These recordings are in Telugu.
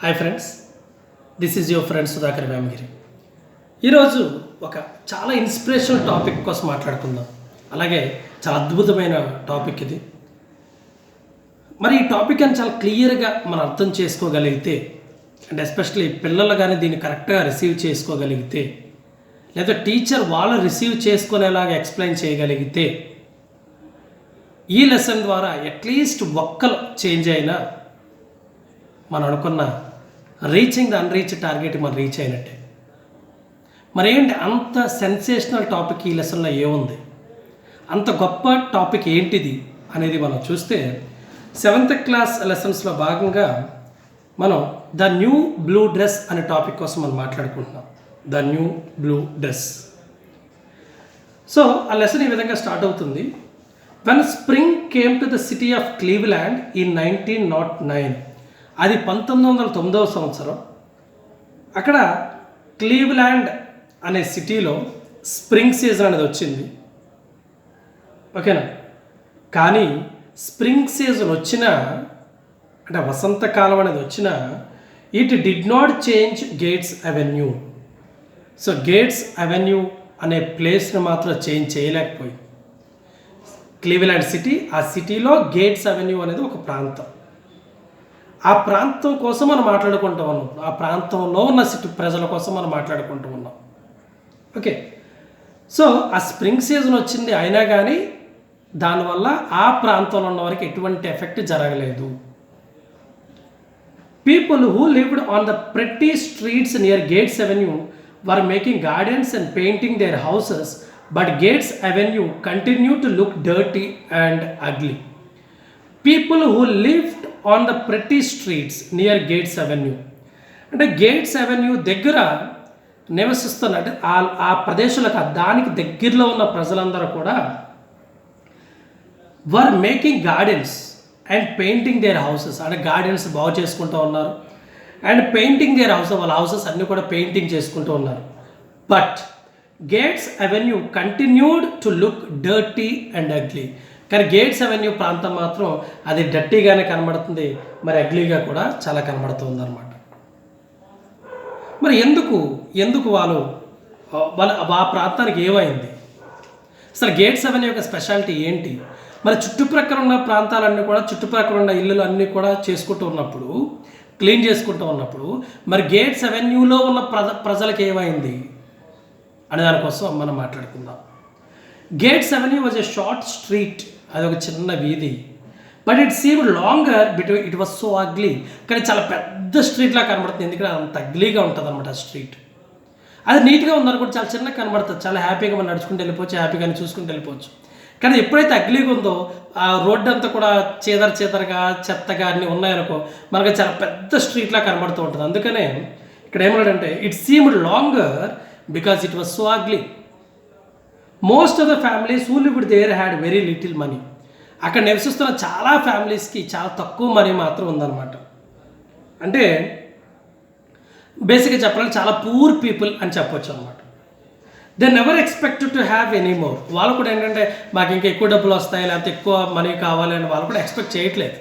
Hi friends, this is your friend Sudhakar Vemagiri. ఈరోజు ఒక చాలా ఇన్స్పిరేషనల్ టాపిక్ కోసం మాట్లాడుకుందాం. అలాగే చాలా అద్భుతమైన టాపిక్ ఇది. మరి ఈ టాపిక్ అని చాలా క్లియర్గా మనం అర్థం చేసుకోగలిగితే, అండ్ ఎస్పెషల్లీ పిల్లలు కానీ దీన్ని కరెక్ట్గా రిసీవ్ చేసుకోగలిగితే, లేదా టీచర్ వాళ్ళు రిసీవ్ చేసుకునేలాగా ఎక్స్ప్లెయిన్ చేయగలిగితే, ఈ లెసన్ ద్వారా అట్లీస్ట్ ఒక్కరు చేంజ్ అయినా మనం అనుకున్న రీచింగ్ ద అన్రీచ్ టార్గెట్ మనం రీచ్ అయినట్టే. మరి ఏంటి అంత సెన్సేషనల్ టాపిక్ ఈ లెసన్లో ఏముంది, అంత గొప్ప టాపిక్ ఏంటిది అనేది మనం చూస్తే, 7th క్లాస్ లెసన్స్లో భాగంగా మనం ద న్యూ బ్లూ డ్రెస్ అనే టాపిక్ కోసం మనం మాట్లాడుకుంటున్నాం. The new blue dress. So ఆ లెసన్ ఈ విధంగా స్టార్ట్ అవుతుంది. When spring came to the city of Cleveland in 1909. అది 1909 సంవత్సరం. అక్కడ క్లీవ్లాండ్ అనే సిటీలో స్ప్రింగ్ సీజన్ అనేది వచ్చింది. ఓకేనా? కానీ స్ప్రింగ్ సీజన్ వచ్చినా, అంటే వసంతకాలం అనేది వచ్చినా, it did not change gates avenue. So gates avenue అనే ప్లేస్ని మాత్రం చేంజ్ చేయలేకపోయి. క్లీవ్లాండ్ సిటీ, ఆ సిటీలో గేట్స్ అవెన్యూ అనేది ఒక ప్రాంతం. ఆ ప్రాంతం కోసం మనం మాట్లాడుకుంటూ ఉన్నాం. ఆ ప్రాంతంలో ఉన్న సిటీ ప్రజల కోసం మనం మాట్లాడుకుంటూ ఉన్నాం. ఓకే, సో ఆ స్ప్రింగ్ సీజన్ వచ్చింది, అయినా కానీ దానివల్ల ఆ ప్రాంతంలో ఉన్న వారికి ఎటువంటి ఎఫెక్ట్ జరగలేదు. People who lived on the pretty streets near gates avenue were making gardens and painting there houses, but gates avenue continue to look dirty and ugly. People who lived on the pretty streets near gates avenue, అంటే గేట్స్ అవెన్యూ దగ్గర నివసిస్తున్న, అంటే ఆ ప్రదేశాలకు దానికి దగ్గరలో ఉన్న ప్రజలందరూ కూడా వర్ making gardens and painting there houses, అంటే గార్డెన్స్ బాగు చేసుకుంటూ ఉన్నారు అండ్ పెయింటింగ్ దేర్ హౌసెస్, వాళ్ళ హౌసెస్ అన్నీ కూడా పెయింటింగ్ చేసుకుంటూ ఉన్నారు. But gates avenue continued to look dirty and ugly. కానీ గేట్స్ అవెన్యూ ప్రాంతం మాత్రం అది డర్టీగానే కనబడుతుంది, మరి అగ్లీగా కూడా చాలా కనబడుతుంది అనమాట. మరి ఎందుకు వాళ్ళు ఆ ప్రాంతానికి ఏమైంది, అసలు గేట్స్ అవెన్యూ యొక్క స్పెషాలిటీ ఏంటి? మరి చుట్టుప్రక్కల ఉన్న ప్రాంతాలన్నీ కూడా, చుట్టుప్రక్కల ఉన్న ఇల్లులు అన్నీ కూడా చేసుకుంటూ ఉన్నప్పుడు, క్లీన్ చేసుకుంటూ ఉన్నప్పుడు, మరి గేట్స్ అవెన్యూలో ఉన్న ప్రజలకు ఏమైంది అనే దానికోసం మనం మాట్లాడుకుందాం. Gates avenue was a short street, అది ఒక చిన్న వీధి. But it seemed longer between, it was so ugly. కానీ చాలా పెద్ద స్ట్రీట్లా కనబడుతుంది, ఎందుకంటే అంత అగ్లీగా ఉంటుంది అనమాట ఆ స్ట్రీట్. అది నీట్గా ఉందనుకుంటే చాలా చిన్నగా కనబడుతుంది, చాలా హ్యాపీగా మనం నడుచుకుంటూ వెళ్ళిపోవచ్చు, హ్యాపీగానే చూసుకుంటూ వెళ్ళిపోవచ్చు. కానీ ఎప్పుడైతే అగ్లీగా ఉందో, ఆ రోడ్డు అంతా కూడా చీదరగా చెత్తగా అన్నీ ఉన్నాయనుకో, మనకి చాలా పెద్ద స్ట్రీట్లా కనబడుతూ ఉంటుంది. అందుకనే ఇక్కడ ఏమన్నాడంటే, it seemed longer because it was so ugly. Most of the families who lived there had very little money. అక్కడ నివసిస్తున్న చాలా ఫ్యామిలీస్కి చాలా తక్కువ మనీ మాత్రం ఉందన్నమాట. అంటే బేసిక్గా చెప్పాలంటే చాలా పూర్ పీపుల్ అని చెప్పొచ్చు అనమాట. They never expected to have any more. వాళ్ళు కూడా ఏంటంటే మాకు ఇంకా ఎక్కువ డబ్బులు వస్తాయి, లేకపోతే ఎక్కువ మనీ కావాలి అని వాళ్ళు కూడా ఎక్స్పెక్ట్ చేయట్లేదు.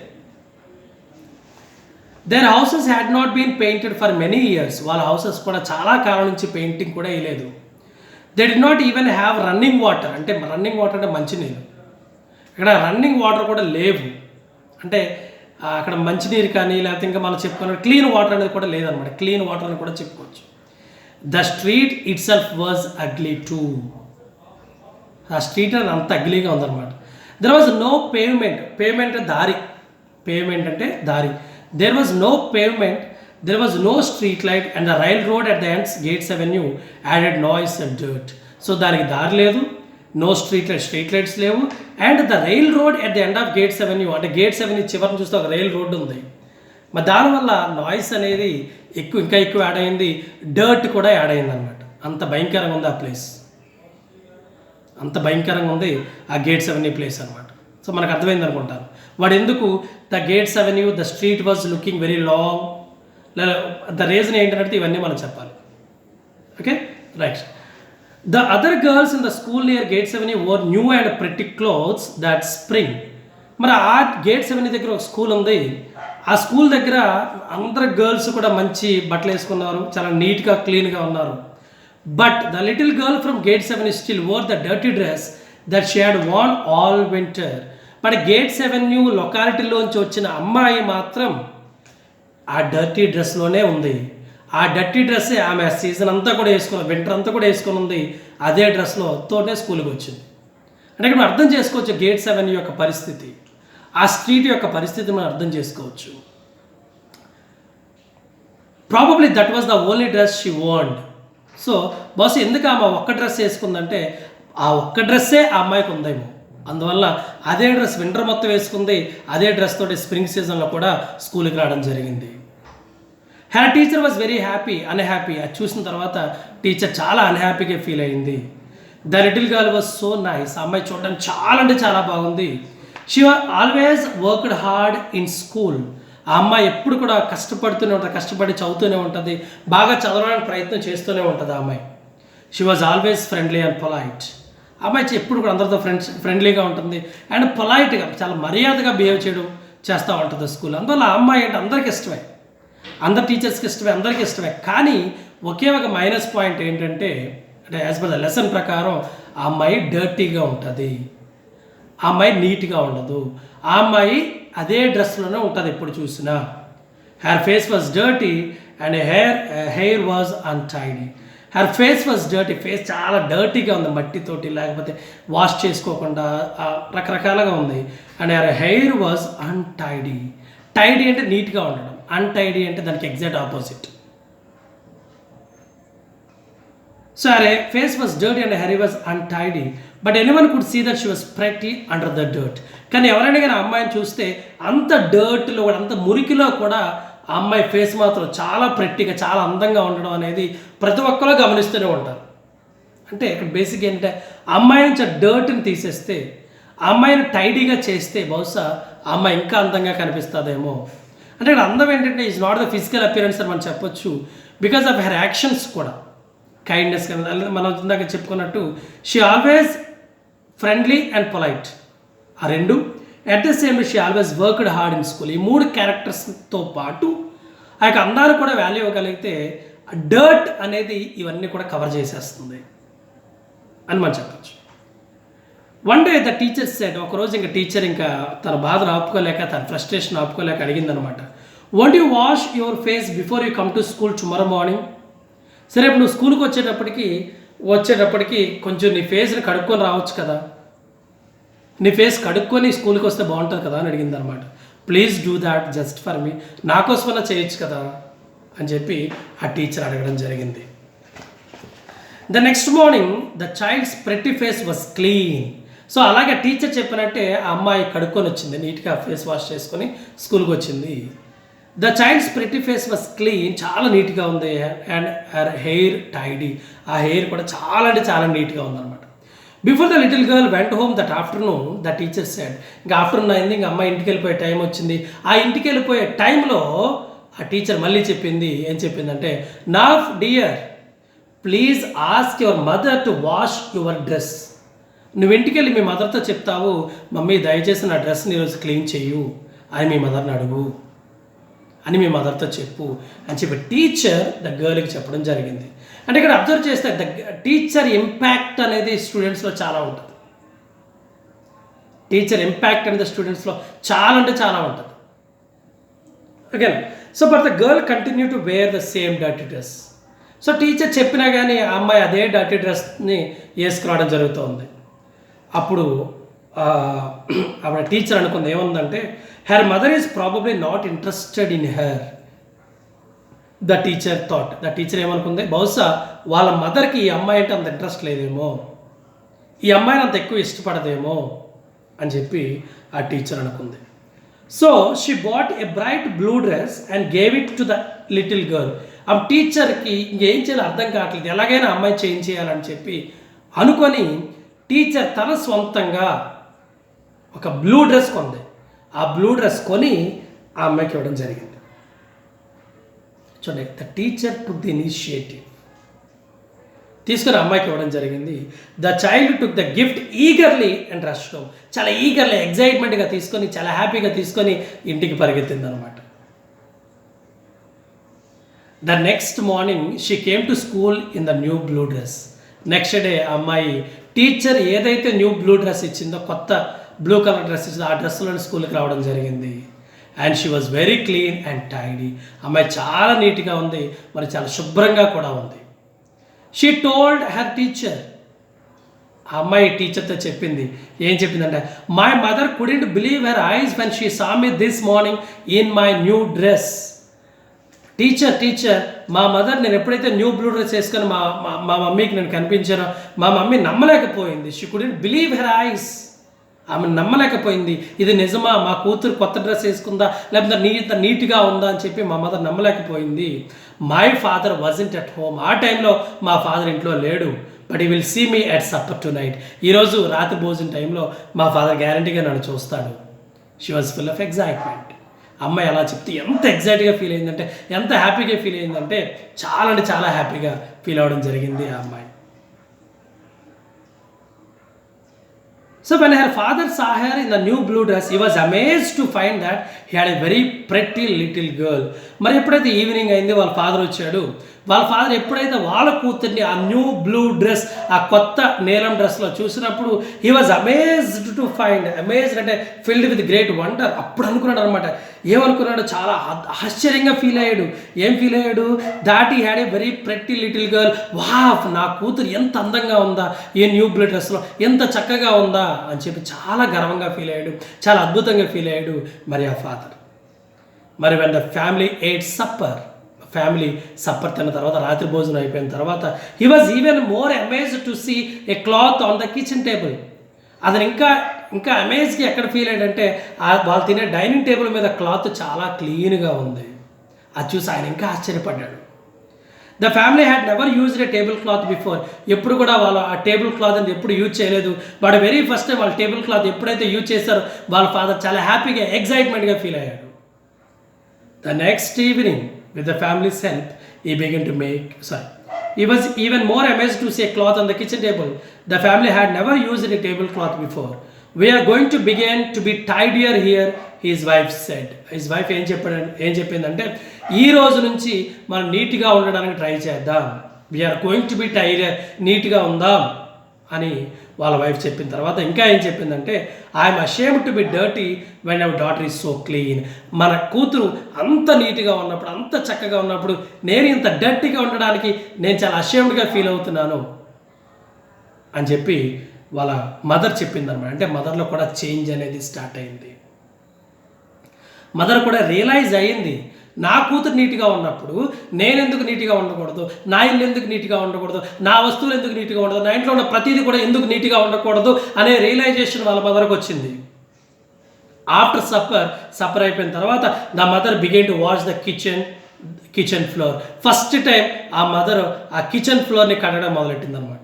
Their houses had not been painted for many years. వాళ్ళ హౌసెస్ కూడా చాలా కాలం నుంచి పెయింటింగ్ కూడా వేయలేదు. They did not even have running water. అంటే రన్నింగ్ వాటర్ అంటే మంచినీళ్ళు, ఇక్కడ రన్నింగ్ వాటర్ కూడా లేవు. అంటే అక్కడ మంచినీరు కానీ, లేకపోతే ఇంకా మనం చెప్పుకున్న క్లీన్ వాటర్ అనేది కూడా లేదనమాట. క్లీన్ వాటర్ అని కూడా చెప్పుకోవచ్చు. The street itself was ugly too. ఆ స్ట్రీట్ అనేది అంత అగ్లీగా ఉందన్నమాట. There was no pavement. Pavement దారి, పేవ్మెంట్ అంటే దారి. There was no pavement, there was no street light and the railroad at the ends gates avenue added noise and dirt. So దానికి దారి లేదు, నో స్ట్రీట్ లైట్స్ లేవు, and the rail road at the end of gates avenue, అంటే గేట్స్ అవెన్యూ చివరిని చూస్తే ఒక రైల్ రోడ్డు ఉంది. మరి దానివల్ల నాయిస్ అనేది ఇంకా ఎక్కువ యాడ్ అయింది, డర్ట్ కూడా యాడ్ అయింది అనమాట. అంత భయంకరంగా ఉంది ఆ ప్లేస్, అంత భయంకరంగా ఉంది ఆ గేట్స్ అవెన్యూ ప్లేస్ అనమాట. సో మనకు అర్థమైంది అనుకుంటాను వాడు ఎందుకు the gates avenue, the street was looking very long. The reason ఏంటంటే ఇవన్నీ మనం చెప్పాలి. Okay, right. The other girls in the school near gates avenue wore new and pretty clothes that spring. మరి ఆ గేట్ 7 దగ్గర ఒక స్కూల్ ఉంది. ఆ స్కూల్ దగ్గర అందరు గర్ల్స్ కూడా మంచి బట్టలు వేసుకున్నారు, చాలా నీట్గా క్లీన్గా ఉన్నారు. But the little girl from gate 7 still wore the dirty dress that she had worn all winter. But gate 7 లొకాలిటీలోంచి వచ్చిన అమ్మాయి మాత్రం ఆ డర్టీ డ్రెస్లోనే ఉంది. ఆ డర్టీ డ్రెస్సే ఆమె సీజన్ అంతా కూడా వేసుకుని, వింటర్ అంతా కూడా వేసుకుని ఉంది. అదే డ్రెస్లో తోటే స్కూల్కి వచ్చింది. అంటే ఇక్కడ అర్థం చేసుకోవచ్చు గేట్ 7 యొక్క పరిస్థితి, ఆ స్ట్రీట్ యొక్క పరిస్థితి మనం అర్థం చేసుకోవచ్చు. Probably that was the only dress she want. So బహుశా ఎందుకు ఆమె ఒక్క డ్రెస్ వేసుకుందంటే ఆ ఒక్క డ్రెస్సే ఆ అమ్మాయికి ఉందేమో, అందువల్ల అదే డ్రెస్ వింటర్ మొత్తం వేసుకుంది. అదే డ్రెస్ తోటి స్ప్రింగ్ సీజన్లో కూడా స్కూల్కి రావడం జరిగింది. Her teacher was very unhappy. అది చూసిన తర్వాత టీచర్ చాలా అన్హ్యాపీగా ఫీల్ అయింది. The little girl was so nice. ఆ అమ్మాయి చూడడానికి చాలా అంటే చాలా బాగుంది. She always worked hard in school. ఆ అమ్మాయి ఎప్పుడు కూడా కష్టపడుతూనే ఉంటుంది, కష్టపడి చదువుతూనే ఉంటుంది, బాగా చదవడానికి ప్రయత్నం చేస్తూనే ఉంటుంది ఆ అమ్మాయి. She was always friendly and polite. ఆ అమ్మాయి ఎప్పుడు కూడా అందరితో ఫ్రెండ్లీగా ఉంటుంది అండ్ పొలైట్గా, చాలా మర్యాదగా బిహేవ్ చేస్తూ ఉంటుంది స్కూల్. అందువల్ల ఆ అమ్మాయి అంటే అందరికీ ఇష్టమే, అందరు టీచర్స్కి ఇష్టమే, అందరికీ ఇష్టమే. కానీ ఒకే ఒక మైనస్ పాయింట్ ఏంటంటే, అంటే యాజ్ పర్ ద లెసన్ ప్రకారం ఆ అమ్మాయి డర్టీగా ఉంటుంది, ఆ అమ్మాయి నీట్గా ఉండదు. ఆ అమ్మాయి అదే డ్రెస్లోనే ఉంటుంది ఎప్పుడు చూసినా. Her face was dirty and hair was untidy. Her face was dirty, face చాలా డర్టీగా ఉంది, మట్టితోటి లేకపోతే వాష్ చేసుకోకుండా రకరకాలుగా ఉంది. And her hair was untidy. Tidy అంటే నీట్గా ఉండడం, అన్టైడీ అంటే దానికి exact opposite. So her face was dirty and her hair was untidy, but anyone could see that she was pretty under the dirt. కానీ ఎవరైనా కానీ ఆ అమ్మాయిని చూస్తే అంత డర్ట్లో కూడా, అంత మురికిలో కూడా ఆ అమ్మాయి ఫేస్ మాత్రం చాలా ప్రెట్టిగా, చాలా అందంగా ఉండడం అనేది ప్రతి ఒక్కరూ గమనిస్తూనే ఉంటారు. అంటే ఇక్కడ బేసిక్ ఏంటంటే ఆ అమ్మాయి నుంచి డర్ట్ని తీసేస్తే, ఆ అమ్మాయిని టైడీగా చేస్తే బహుశా ఆ అమ్మాయి ఇంకా అందంగా కనిపిస్తుందేమో. అంటే ఇక్కడ అందం ఏంటంటే is not the physical appearance అని మనం చెప్పొచ్చు, బికాస్ ఆఫ్ హెర్ యాక్షన్స్ కూడా. కైండ్నెస్ కానీ మనం ఇందాక చెప్పుకున్నట్టు she always friendly and polite, ఆ రెండు. At the same she always worked hard in school. ఈ మూడు క్యారెక్టర్స్తో పాటు ఆ యొక్క అందాన్ని కూడా వాల్యూ ఇవ్వగలిగితే డర్ట్ అనేది ఇవన్నీ కూడా కవర్ చేసేస్తుంది అని మనం చెప్పచ్చు. One day the teacher said, ఒకరోజు ఇంకా టీచర్ ఇంకా తన బాధను ఆపుకోలేక, తన ఫ్రస్ట్రేషన్ ఆపుకోలేక అడిగిందనమాట, won't you wash your face before you come to school tomorrow morning. సరే ఇప్పుడు నువ్వు స్కూల్కి వచ్చేటప్పటికి కొంచెం నీ ఫేస్ని కడుక్కొని రావచ్చు కదా, నీ ఫేస్ కడుక్కొని స్కూల్కి వస్తే బాగుంటుంది కదా అని అడిగింది అనమాట. Please do that just for me, నా కోసమన్నా చేయొచ్చు కదా అని చెప్పి ఆ టీచర్ అడగడం జరిగింది. The next morning the child's pretty face was clean. So అలాగే టీచర్ చెప్పినట్టే ఆ అమ్మాయి కడుక్కొని వచ్చింది, నీట్గా ఫేస్ వాష్ చేసుకొని స్కూల్కి వచ్చింది. The child's pretty face was clean, చాలా నీట్గా ఉంది. అండ్ హర్ హెయిర్ టైడీ, ఆ హెయిర్ కూడా చాలా అంటే చాలా నీట్గా ఉందన్నమాట. Before the little girl went home that afternoon the teacher said, ఇంకా ఆఫ్టర్నూన్ అయింది, ఇంకా అమ్మాయి ఇంటికి వెళ్ళిపోయే టైం వచ్చింది. ఆ ఇంటికి వెళ్ళిపోయే టైంలో ఆ టీచర్ మళ్ళీ చెప్పింది, ఏం చెప్పిందంటే, నా dear please ask your mother to wash your dress. నువ్వు ఇంటికి వెళ్ళి మీ మదర్తో చెప్తావు, మమ్మీ దయచేసి నా డ్రెస్ని ఈరోజు క్లీన్ చెయ్యు అని మీ మదర్ని అడుగు అని మీ మదర్తో చెప్పు అని చెప్పి టీచర్ ద గర్ల్కి చెప్పడం జరిగింది. అంటే ఇక్కడ అబ్జర్వ్ చేస్తే ద టీచర్ ఇంపాక్ట్ అనేది స్టూడెంట్స్లో చాలా ఉంటుంది. టీచర్ ఇంపాక్ట్ అనేది స్టూడెంట్స్లో చాలా అంటే చాలా ఉంటుంది. Again so but the girl continue to wear the same dirty dress. So teacher చెప్పినా కానీ ఆ అమ్మాయి అదే డర్టీ డ్రెస్ని వేసుకురావడం జరుగుతుంది. అప్పుడు ఆవిడ టీచర్ అనుకుంది ఏముందంటే, her mother is probably not interested in her. The teacher thought, the teacher ఏమనుకుంది, బహుశా వాళ్ళ మదర్కి ఈ అమ్మాయి అంటే అంత ఇంట్రెస్ట్ లేదేమో, ఈ అమ్మాయిని అంత ఎక్కువ ఇష్టపడదేమో అని చెప్పి ఆ టీచర్ అనుకుంది. So she bought a bright blue dress and gave it to the little girl. ఆ టీచర్కి ఇంకేం చేయాలో అర్థం కావట్లేదు, ఎలాగైనా అమ్మాయి చేంజ్ చేయాలని చెప్పి అనుకొని టీచర్ తన సొంతంగా ఒక బ్లూ డ్రెస్ కొంది. ఆ బ్లూ డ్రెస్ కొని ఆ అమ్మాయికి ఇవ్వడం జరిగింది. చూడండి, the teacher took the initiative. తీసుకుని అమ్మాయికి ఇవ్వడం జరిగింది. The child took the gift eagerly and rush home. చాలా ఈగర్లీ, ఎగ్జైట్మెంట్గా తీసుకొని, చాలా హ్యాపీగా తీసుకొని ఇంటికి పరిగెత్తింది అనమాట. The next morning she came to school in the new blue dress. Next day అమ్మాయి టీచర్ ఏదైతే న్యూ బ్లూ డ్రెస్ ఇచ్చిందో, కొత్త బ్లూ కలర్ డ్రెస్ ఇచ్చిందో ఆ డ్రెస్లోని స్కూల్కి రావడం జరిగింది. And she was very clean and tidy. అమ్మాయి చాలా నీట్గా ఉంది, మరి చాలా శుభ్రంగా కూడా ఉంది. She told her teacher. ఆ అమ్మాయి టీచర్తో చెప్పింది. ఏం చెప్పిందంటే, my mother couldn't believe her ice when she saw me this morning in my new dress. Teacher మా మదర్ నేను ఎప్పుడైతే న్యూ బ్లూ డ్రెస్ వేసుకొని మా మమ్మీకి నేను కనిపించానో మా మమ్మీ నమ్మలేకపోయింది. She couldn't believe her eyes. ఆమె నమ్మలేకపోయింది. ఇది నిజమా, మా కూతురు కొత్త డ్రెస్ వేసుకుందా, లేకపోతే నీట్గా ఉందా అని చెప్పి మా మదర్ నమ్మలేకపోయింది. My father wasn't at home. ఆ టైంలో మా ఫాదర్ ఇంట్లో లేడు. But he will see me at supper tonight. ఈరోజు రాత్రి భోజనం టైంలో మా ఫాదర్ గ్యారంటీగా నన్ను చూస్తాడు. She was full of excitement. అమ్మాయి అలా చెప్తే ఎంత ఎగ్జైట్గా ఫీల్ అయిందంటే, ఎంత హ్యాపీగా ఫీల్ అయిందంటే, చాలా అంటే చాలా హ్యాపీగా ఫీల్ అవ్వడం జరిగింది ఆ అమ్మాయి. So when her father saw her in the new blue dress, he was amazed to find that he had a very pretty little girl. మరి ఎప్పుడైతే ఈవినింగ్ అయింది, వాళ్ళ ఫాదర్ వచ్చాడు. వాళ్ళ ఫాదర్ ఎప్పుడైతే వాళ్ళ కూతుర్ని ఆ న్యూ బ్లూ డ్రెస్, ఆ కొత్త నీలం డ్రెస్లో చూసినప్పుడు he was amazed to find. Amazed అంటే ఫిల్డ్ విత్ గ్రేట్ వండర్. అప్పుడు అనుకున్నాడు అనమాట. ఏమనుకున్నాడు? చాలా ఆశ్చర్యంగా ఫీల్ అయ్యాడు. ఏం ఫీల్ అయ్యాడు? That he had a very pretty little girl. Wow, నా కూతురు ఎంత అందంగా ఉందా ఈ న్యూ బ్లూ డ్రెస్లో, ఎంత చక్కగా ఉందా అని చెప్పి చాలా గర్వంగా ఫీల్ అయ్యాడు, చాలా అద్భుతంగా ఫీల్ అయ్యాడు మరి ఆ ఫాదర్. మరి when the family ate supper, family supper తిన్న తర్వాత, రాత్రి భోజనం అయిపోయిన తర్వాత, he was even more amazed to see a cloth on the kitchen table. అతను ఇంకా అమేజ్గా ఎక్కడ ఫీల్ అయ్యాడంటే, వాళ్ళు తినే డైనింగ్ టేబుల్ మీద క్లాత్ చాలా క్లీన్గా ఉంది. అది చూసి ఆయన ఇంకా ఆశ్చర్యపడ్డాడు. The family had never used a table cloth before. ఎప్పుడు కూడా వాళ్ళు ఆ టేబుల్ క్లాత్ అని ఎప్పుడు యూజ్ చేయలేదు. బట్ వెరీ ఫస్ట్ టైం వాళ్ళు టేబుల్ క్లాత్ ఎప్పుడైతే యూజ్ చేశారో వాళ్ళ ఫాదర్ చాలా హ్యాపీగా, ఎగ్జైట్మెంట్గా ఫీల్ అయ్యాడు. The next evening with the family's help, he began to make, he was even more amazed to see a cloth on the kitchen table. The family had never used a tablecloth before. We are going to begin to be tidier here, his wife said. His wife ఏం చెప్పిందంటే, ఈ రోజు నుంచి మనం నీట్గా ఉండడానికి ట్రై చేద్దాం. We are going to be tidier, నీట్గా ఉందాం అని వాళ్ళ వైఫ్ చెప్పిన తర్వాత ఇంకా ఏం చెప్పిందంటే, I'm ashamed to be dirty when our daughter is so clean. మన కూతురు అంత నీట్గా ఉన్నప్పుడు, అంత చక్కగా ఉన్నప్పుడు నేను ఇంత డర్టీగా ఉండడానికి నేను చాలా అషేమ్డ్గా ఫీల్ అవుతున్నాను అని చెప్పి వాళ్ళ మదర్ చెప్పిందనమాట. అంటే మదర్లో కూడా చేంజ్ అనేది స్టార్ట్ అయింది. మదర్ కూడా రియలైజ్ అయ్యింది, నా కూతురు నీట్గా ఉన్నప్పుడు నేను ఎందుకు నీట్గా ఉండకూడదు, నా ఇల్లు ఎందుకు నీట్గా ఉండకూడదు, నా వస్తువులు ఎందుకు నీట్గా ఉండదు, నా ఇంట్లో ఉన్న ప్రతిదీ కూడా ఎందుకు నీట్గా ఉండకూడదు అనే రియలైజేషన్ వాళ్ళ మదర్కి వచ్చింది. ఆఫ్టర్ సప్పర్ అయిపోయిన తర్వాత the mother began to wash the kitchen floor. First time ఆ మదర్ ఆ కిచెన్ ఫ్లోర్ని కడగడం మొదలెట్టింది అనమాట.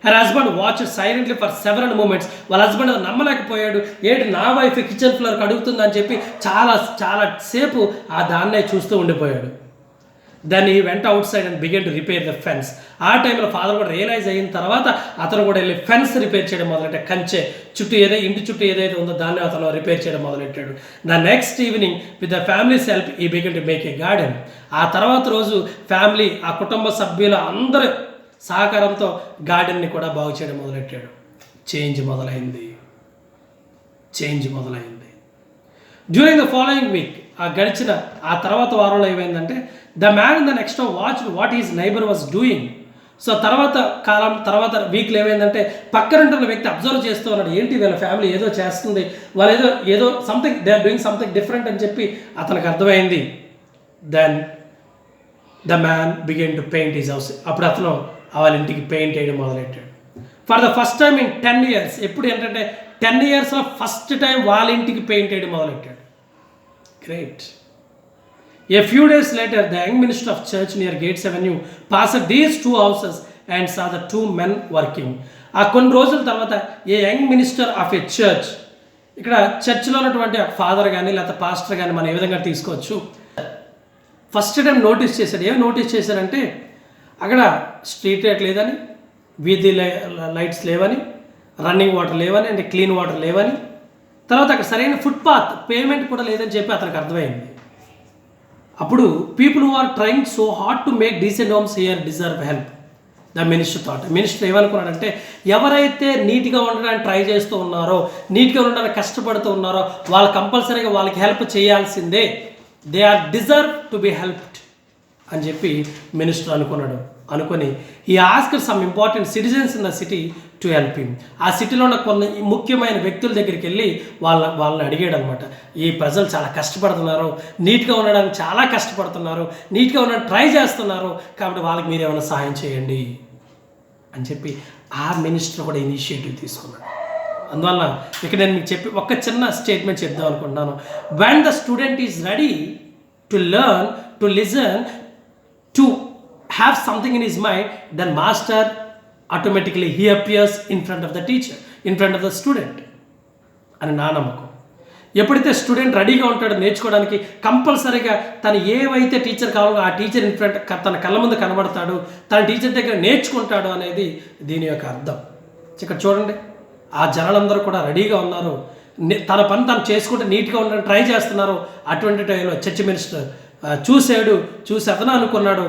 Her husband watch silently for several moments. వాళ్ళ హస్బెండ్ నమ్మలేకపోయాడు, ఏంటి నా వైఫ్ కిచెన్ ఫ్లోర్ కడుగుతుందని చెప్పి చాలా సేపు ఆ దాన్నే చూస్తూ ఉండిపోయాడు. Then he went outside and began to repair the fence. ఆ టైంలో ఫాదర్ కూడా రియలైజ్ అయిన తర్వాత అతను కూడా వెళ్ళి ఫెన్స్ రిపేర్ చేయడం మొదలెట్టాడు. కంచె ఇంటి చుట్టూ ఏదైతే ఉందో దాన్ని అతను రిపేర్ చేయడం మొదలెట్టాడు. The next evening with the family's help he began to make a garden. ఆ తర్వాత రోజు ఫ్యామిలీ, ఆ కుటుంబ సభ్యుల అందరూ సహకారంతో గార్డెన్ని కూడా బాగు చేయడం మొదలెట్టాడు. చేంజ్ మొదలైంది. డ్యూరింగ్ ద ఫాలోయింగ్ వీక్, ఆ తర్వాత వారంలో ఏమైందంటే, the man in the next watch what is neighbour was doing. So తర్వాత వీక్లో ఏమైందంటే, పక్కనుంటున్న వ్యక్తి అబ్జర్వ్ చేస్తూ ఉన్నాడు, ఏంటి వీళ్ళ ఫ్యామిలీ ఏదో చేస్తుంది, వాళ్ళు ఏదో something they are doing something different అని చెప్పి అతనికి అర్థమైంది. Then the man began to paint his house. అప్పుడు అతను వాళ్ళ ఇంటికి పెయింట్ వేయడం మొదలెట్టాడు. For the first time in 10 years. ఎప్పుడు ఏంటంటే 10 yearsలో ఫస్ట్ టైం వాళ్ళ ఇంటికి పెయింట్ వేయడం మొదలెట్టాడు. Great. A few days later, the young minister of church near Gates Avenue passed these two houses and saw the two men working. ఆ కొన్ని రోజుల తర్వాత a young minister of a church, ఇక్కడ చర్చ్లో ఉన్నటువంటి ఫాదర్ కానీ లేకపోతే పాస్టర్ కానీ మనం ఏ విధంగా తీసుకోవచ్చు, ఫస్ట్ టైం నోటీస్ చేశాడు. ఏం నోటీస్ చేశారంటే, అక్కడ స్ట్రీట్ లైట్ లేదని, వీధి లైట్స్ లేవని, రన్నింగ్ వాటర్ లేవని, అంటే క్లీన్ వాటర్ లేవని, తర్వాత అక్కడ సరైన ఫుట్పాత్ పేమెంట్ కూడా లేదని చెప్పి అతనికి అర్థమైంది. అప్పుడు people who are trying so hard to make decent homes here deserve help. The minister thought. Minister ఏమనుకున్నాడంటే, ఎవరైతే నీట్గా ఉండడానికి ట్రై చేస్తూ ఉన్నారో, నీట్గా ఉండడానికి కష్టపడుతూ ఉన్నారో వాళ్ళు కంపల్సరీగా వాళ్ళకి హెల్ప్ చేయాల్సిందే. They are deserve to be helped అని చెప్పి మినిస్టర్ అనుకున్నాడు. అనుకొని he asked some important citizens in the city to help him. ఆ సిటీలో ఉన్న కొన్ని ముఖ్యమైన వ్యక్తుల దగ్గరికి వెళ్ళి వాళ్ళని అడిగాడు అనమాట. ఈ ప్రజలు చాలా కష్టపడుతున్నారు, నీట్గా ఉండడానికి చాలా కష్టపడుతున్నారు, నీట్గా ఉండడానికి ట్రై చేస్తున్నారు, కాబట్టి వాళ్ళకి మీరు ఏమైనా సహాయం చేయండి అని చెప్పి ఆ మినిస్టర్ కూడా ఇనిషియేటివ్ తీసుకున్నాడు. అందువల్ల ఇక్కడ నేను మీకు చెప్పి ఒక చిన్న స్టేట్మెంట్ చెప్దాం అనుకుంటున్నాను. When the student is ready to learn, to listen, to have something in his mind, then master automatically he appears in front of the teacher, in front of the student అని నా నమ్మకం. ఎప్పుడైతే స్టూడెంట్ రెడీగా ఉంటాడో నేర్చుకోవడానికి, కంపల్సరీగా తను ఏవైతే టీచర్ కావాలో ఆ టీచర్ ఇన్ ఫ్రంట్ తన కళ్ళ ముందు కనబడతాడు, తన టీచర్ దగ్గర నేర్చుకుంటాడు అనేది దీని యొక్క అర్థం. ఇక్కడ చూడండి, ఆ జనాలందరూ కూడా రెడీగా ఉన్నారు, తన పని తను చేసుకుంటే నీట్గా ఉండడానికి ట్రై చేస్తున్నారు. అటువంటి టైంలో చర్చ్ మినిస్టర్ చూసి అతను అనుకున్నాడు,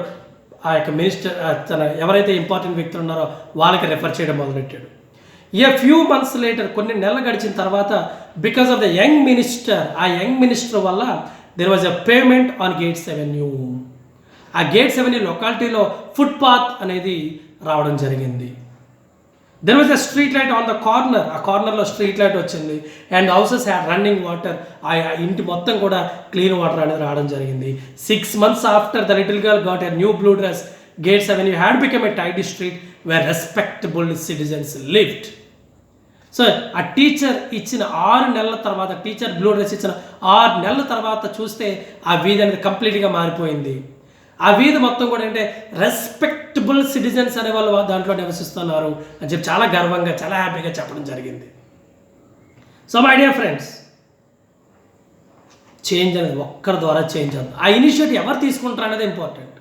ఆ యొక్క మినిస్టర్ తన ఎవరైతే ఇంపార్టెంట్ వ్యక్తులు ఉన్నారో వాళ్ళకి రెఫర్ చేయడం మొదలెట్టాడు. ఏ ఫ్యూ మంత్స్ లేటర్, కొన్ని నెలలు గడిచిన తర్వాత, because of the young minister, ఆ యంగ్ మినిస్టర్ వల్ల there was a payment on gates avenue. ఆ గేట్స్ అవెన్యూ లొకాలిటీలో ఫుట్పాత్ అనేది రావడం జరిగింది. There was a street light on the corner, ఆ కార్నర్లో స్ట్రీట్ లైట్ వచ్చింది. And houses had running water, ఆ ఇంటి మొత్తం కూడా క్లీన్ వాటర్ అనేది రావడం జరిగింది. 6 months after the little girl got a new blue dress, gates avenue had become a tidy street where respectable citizens lived. So ఆ టీచర్ ఇచ్చిన 6 నెలల తర్వాత, టీచర్ బ్లూ డ్రెస్ ఇచ్చిన 6 నెలల తర్వాత చూస్తే ఆ వీధి అనేది కంప్లీట్గా మారిపోయింది. ఆ వీధి మొత్తం కూడా అంటే రెస్పెక్టబుల్ సిటిజన్స్ అనే వాళ్ళు దాంట్లో నివసిస్తున్నారు అని చెప్పి చాలా గర్వంగా, చాలా హ్యాపీగా చెప్పడం జరిగింది. So my dear friends, change అనేది ఒక్కరి ద్వారా చేంజ్ అవుతుంది. ఆ ఇనిషియేటివ్ ఎవరు తీసుకుంటారు అనేది important.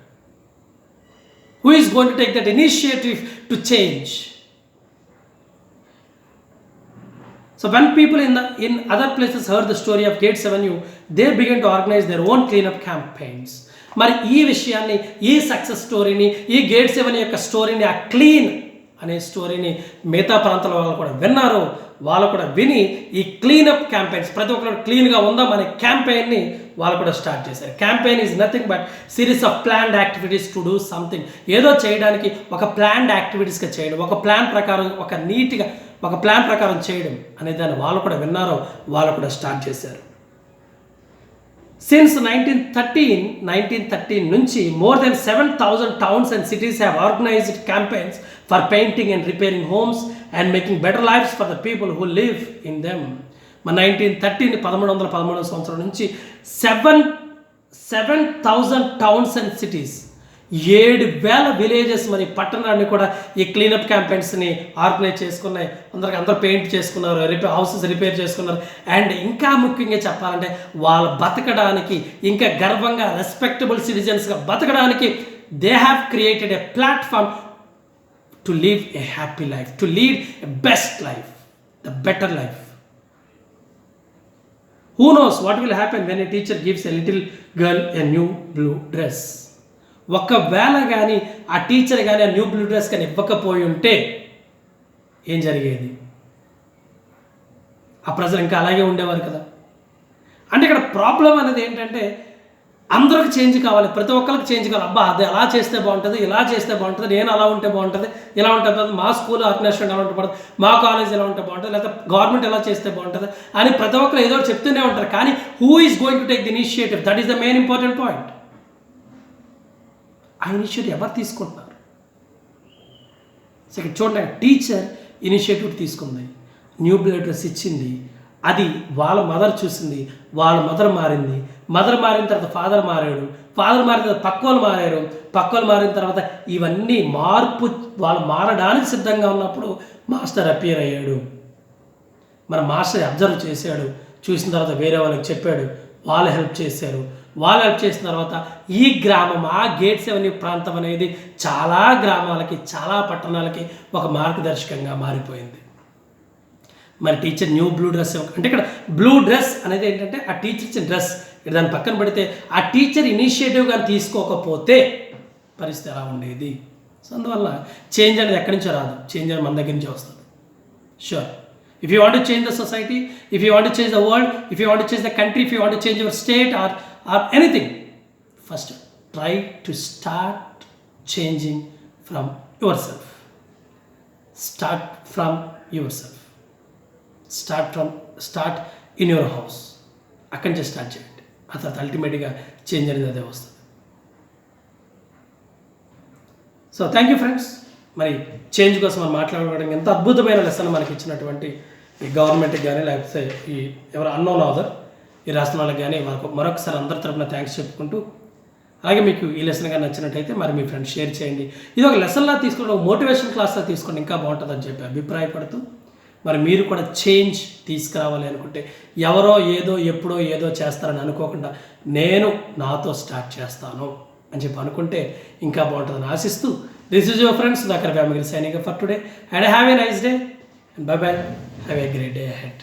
Who is going to take that initiative to change? So when people in other places heard the story of Gates Avenue, they began to organize their own cleanup campaigns. మరి ఈ విషయాన్ని, ఈ సక్సెస్ స్టోరీని, ఈ గేట్స్ అవెన్యూ యొక్క స్టోరీని, ఆ క్లీన్ అనే స్టోరీని మిగతా ప్రాంతాల వాళ్ళు కూడా విన్నారు. వాళ్ళు కూడా విని ఈ క్లీనప్ క్యాంపెయిన్స్, ప్రతి ఒక్కరు క్లీన్గా ఉందాం అనే క్యాంపెయిన్ని వాళ్ళు కూడా స్టార్ట్ చేశారు. Campaign is nothing but series of planned activities to do something. ఏదో చేయడానికి ఒక ప్లాన్డ్ యాక్టివిటీస్గా చేయడం, ఒక ప్లాన్ ప్రకారం, ఒక నీట్గా ఒక ప్లాన్ ప్రకారం చేయడం అనే దాన్ని వాళ్ళు కూడా విన్నారో, వాళ్ళు కూడా స్టార్ట్ చేశారు. సిన్స్ 1913 నుంచి more than 7,000 towns and cities have organized campaigns for painting and repairing homes and making better lives for the people who live in them. 1913 సంవత్సరం నుంచి 7,000 towns and cities, 7,000 విలేజెస్, మరి పట్టణాన్ని కూడా ఈ క్లీనప్ క్యాంపెయిన్స్ని ఆర్గనైజ్ చేసుకున్నాయి. అందరూ పెయింట్ చేసుకున్నారు, హౌసెస్ రిపేర్ చేసుకున్నారు. అండ్ ఇంకా ముఖ్యంగా చెప్పాలంటే వాళ్ళు బతకడానికి, ఇంకా గర్వంగా రెస్పెక్టబుల్ సిటిజన్స్గా బతకడానికి they have created a platform to live a happy life, to lead a best life, the better life. Who knows what will happen when a teacher gives a little girl a new blue dress? ఒకవేళ కానీ ఆ టీచర్ కానీ ఆ న్యూ బ్లూ డ్రెస్ కానీ ఇవ్వకపోయి ఉంటే ఏం జరిగేది? ఆ ప్రజలు ఇంకా అలాగే ఉండేవారు కదా. అంటే ఇక్కడ ప్రాబ్లం అనేది ఏంటంటే, అందరికి చేంజ్ కావాలి, ప్రతి ఒక్కరికి చేంజ్ కావాలి. అబ్బా అది అలా చేస్తే బాగుంటుంది, ఇలా చేస్తే బాగుంటుంది, నేను అలా ఉంటే బాగుంటుంది, ఇలా ఉంటే బాగుంటుంది, మా స్కూల్ ఆర్గనైజేషన్ ఎలా ఉంటే బాగుంటుంది, మా కాలేజ్ ఎలా ఉంటే బాగుంటుంది, లేకపోతే గవర్నమెంట్ ఎలా చేస్తే బాగుంటుంది అని ప్రతి ఒక్కరు ఏదో చెప్తూనే ఉంటారు. కానీ who is going to take the initiative? That is the main important point. ఆ ఇనిషియేటివ్ ఎవరు తీసుకుంటున్నారు? సెకండ్ చూడండి, టీచర్ ఇనిషియేటివ్ తీసుకుంది, న్యూ బ్లూ డ్రెస్ ఇచ్చింది. అది వాళ్ళ మదర్ చూసింది, వాళ్ళ మదర్ మారింది, మదర్ మారిన తర్వాత ఫాదర్ మారాడు, ఫాదర్ మారిన తర్వాత పక్కోళ్ళు మారారు, పక్కోళ్ళు మారిన తర్వాత ఇవన్నీ మార్పు వాళ్ళు మారడానికి సిద్ధంగా ఉన్నప్పుడు మాస్టర్ అపియర్ అయ్యాడు. మన మాస్టర్ అబ్జర్వ్ చేశాడు, చూసిన తర్వాత వేరే వాళ్ళకి చెప్పాడు, వాళ్ళు హెల్ప్ చేశారు, వాళ్ళు హెల్ప్ చేసిన తర్వాత ఈ గ్రామం ఆ గేట్స్ అవన్నీ ప్రాంతం అనేది చాలా గ్రామాలకి చాలా పట్టణాలకి ఒక మార్గదర్శకంగా మారిపోయింది. మరి టీచర్ న్యూ బ్లూ డ్రెస్ అంటే ఇక్కడ బ్లూ డ్రెస్ అనేది ఏంటంటే ఆ టీచర్ ఇచ్చిన డ్రెస్, దాన్ని పక్కన పెడితే ఆ టీచర్ ఇనిషియేటివ్ కానీ తీసుకోకపోతే పరిస్థితి ఎలా ఉండేది. సో అందువల్ల చేంజ్ అనేది ఎక్కడి నుంచో రాదు, చేంజ్ అనేది మన దగ్గర నుంచే వస్తుంది. Sure, if you want to change the society, if you want to change the world, if you want to change the country, if you want to change your state or anything, first try to start changing from yourself. Start from yourself. Start in your house. అక్కడి నుంచి స్టార్ట్ చేయండి. ఆ తర్వాత అల్టిమేట్గా చేంజ్ అనేది అదే వస్తుంది. So thank you friends. మరి చేంజ్ కోసం మనం మాట్లాడుకోవడానికి ఎంత అద్భుతమైన లెసన్ మనకి ఇచ్చినటువంటి ఈ గవర్నమెంట్కి కానీ లేకపోతే ఈ ఎవరు అన్నోన్ ఆథర్ ఈ రాష్ట్రం వాళ్ళకి కానీ మరొకసారి అందరి తరపున థ్యాంక్స్ చెప్పుకుంటూ, అలాగే మీకు ఈ లెసన్ కానీ నచ్చినట్టయితే మరి మీ ఫ్రెండ్స్ షేర్ చేయండి. ఇది ఒక లెసన్లా తీసుకుంటే ఒక మోటివేషన్ క్లాస్లా తీసుకుంటే ఇంకా బాగుంటుందని చెప్పి అభిప్రాయపడుతూ, మరి మీరు కూడా చేంజ్ తీసుకురావాలి అనుకుంటే ఎవరో ఏదో ఎప్పుడో ఏదో చేస్తారని అనుకోకుండా నేను నాతో స్టార్ట్ చేస్తాను అని చెప్పి అనుకుంటే ఇంకా బాగుంటుందని ఆశిస్తూ, this is your friend Sudhakar Vemagiri signing off for today, and have a nice day and bye bye, have a great day ahead.